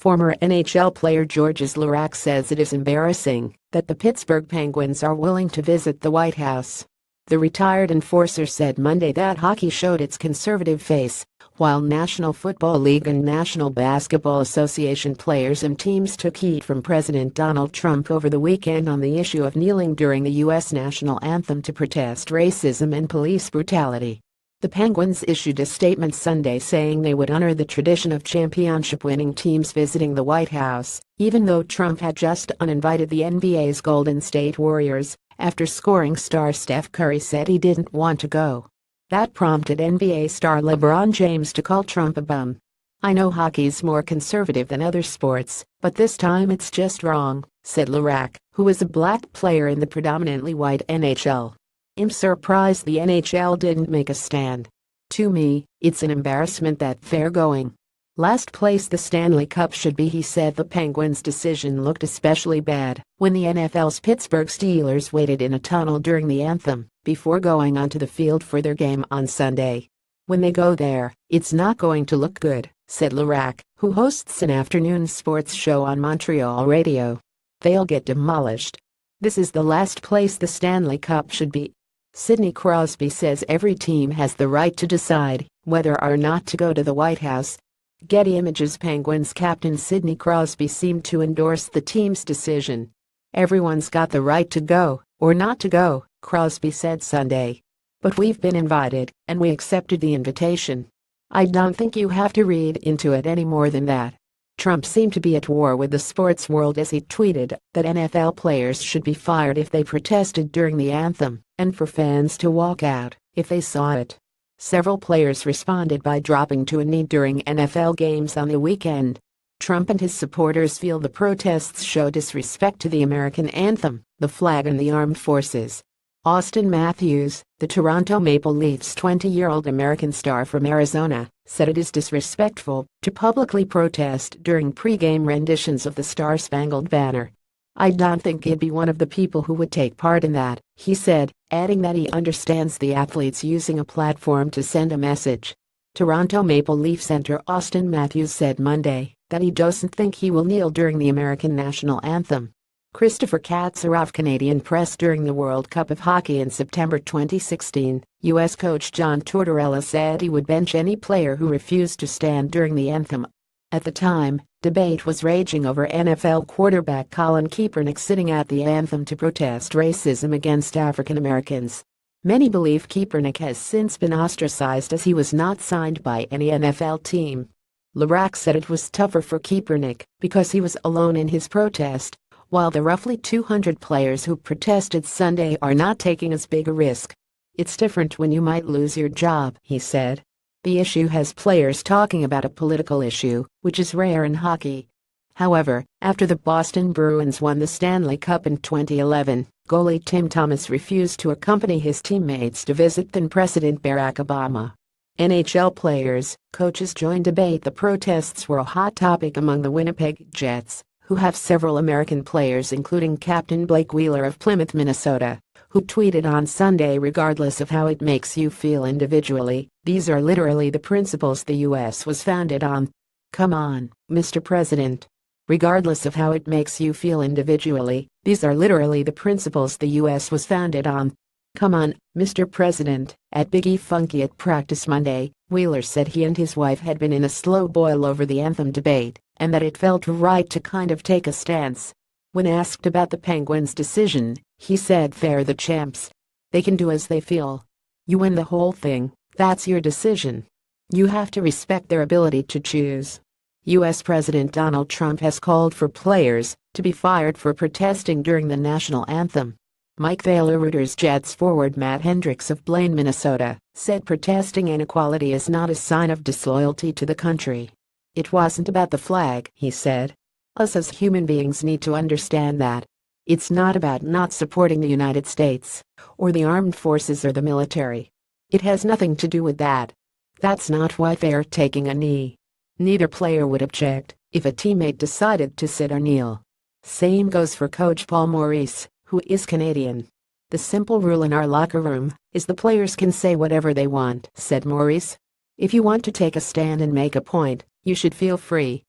Former NHL player Georges Laraque says it is embarrassing that the Pittsburgh Penguins are willing to visit the White House. The retired enforcer said Monday that hockey showed its conservative face, while National Football League and National Basketball Association players and teams took heat from President Donald Trump over the weekend on the issue of kneeling during the U.S. national anthem to protest racism and police brutality. The Penguins issued a statement Sunday saying they would honor the tradition of championship-winning teams visiting the White House, even though Trump had just uninvited the NBA's Golden State Warriors after scoring star Steph Curry said he didn't want to go. That prompted NBA star LeBron James to call Trump a bum. "I know hockey's more conservative than other sports, but this time it's just wrong," said Laraque, who was a black player in the predominantly white NHL. "I'm surprised the NHL didn't make a stand. To me, it's an embarrassment that they're going last place the Stanley Cup should be," he said. The Penguins' decision looked especially bad when the NFL's Pittsburgh Steelers waited in a tunnel during the anthem before going onto the field for their game on Sunday. "When they go there, it's not going to look good," said Laraque, who hosts an afternoon sports show on Montreal radio. "They'll get demolished. This is the last place the Stanley Cup should be." Sidney Crosby says every team has the right to decide whether or not to go to the White House. Getty Images Penguins captain Sidney Crosby seemed to endorse the team's decision. "Everyone's got the right to go or not to go," Crosby said Sunday. "But we've been invited, and we accepted the invitation. I don't think you have to read into it any more than that." Trump seemed to be at war with the sports world as he tweeted that NFL players should be fired if they protested during the anthem, and for fans to walk out if they saw it. Several players responded by dropping to a knee during NFL games on the weekend. Trump and his supporters feel the protests show disrespect to the American anthem, the flag, and the armed forces. Austin Matthews, the Toronto Maple Leafs' 20-year-old American star from Arizona, said it is disrespectful to publicly protest during pre-game renditions of the Star-Spangled Banner. "I don't think he'd be one of the people who would take part in that," he said, adding that he understands the athletes using a platform to send a message. Toronto Maple Leaf center Austin Matthews said Monday that he doesn't think he will kneel during the American national anthem. Christopher Katzer of Canadian Press during the World Cup of Hockey in September 2016, U.S. coach John Tortorella said he would bench any player who refused to stand during the anthem. At the time, debate was raging over NFL quarterback Colin Kaepernick sitting at the anthem to protest racism against African Americans. Many believe Kaepernick has since been ostracized as he was not signed by any NFL team. Laraque said it was tougher for Kaepernick because he was alone in his protest, while the roughly 200 players who protested Sunday are not taking as big a risk. "It's different when you might lose your job," he said. The issue has players talking about a political issue, which is rare in hockey. However, after the Boston Bruins won the Stanley Cup in 2011, goalie Tim Thomas refused to accompany his teammates to visit then-President Barack Obama. NHL players, coaches joined debate. The protests were a hot topic among the Winnipeg Jets, who have several American players including Captain Blake Wheeler of Plymouth, Minnesota, who tweeted on Sunday, "Regardless of how it makes you feel individually, these are literally the principles the U.S. was founded on. Come on, Mr. President. Regardless of how it makes you feel individually, these are literally the principles the U.S. was founded on. Come on, Mr. President." At Big E Funky at practice Monday, Wheeler said he and his wife had been in a slow boil over the anthem debate, and that it felt right to kind of take a stance. When asked about the Penguins' decision, he said they're the champs. "They can do as they feel. You win the whole thing, that's your decision. You have to respect their ability to choose." U.S. President Donald Trump has called for players to be fired for protesting during the national anthem. Mike Thaler, Reuters. Jets forward Matt Hendricks of Blaine, Minnesota, said protesting inequality is not a sign of disloyalty to the country. "It wasn't about the flag," he said. "Us as human beings need to understand that. It's not about not supporting the United States, or the armed forces or the military. It has nothing to do with that. That's not why they're taking a knee." Neither player would object if a teammate decided to sit or kneel. Same goes for coach Paul Maurice, who is Canadian. "The simple rule in our locker room is the players can say whatever they want," said Maurice. "If you want to take a stand and make a point, you should feel free.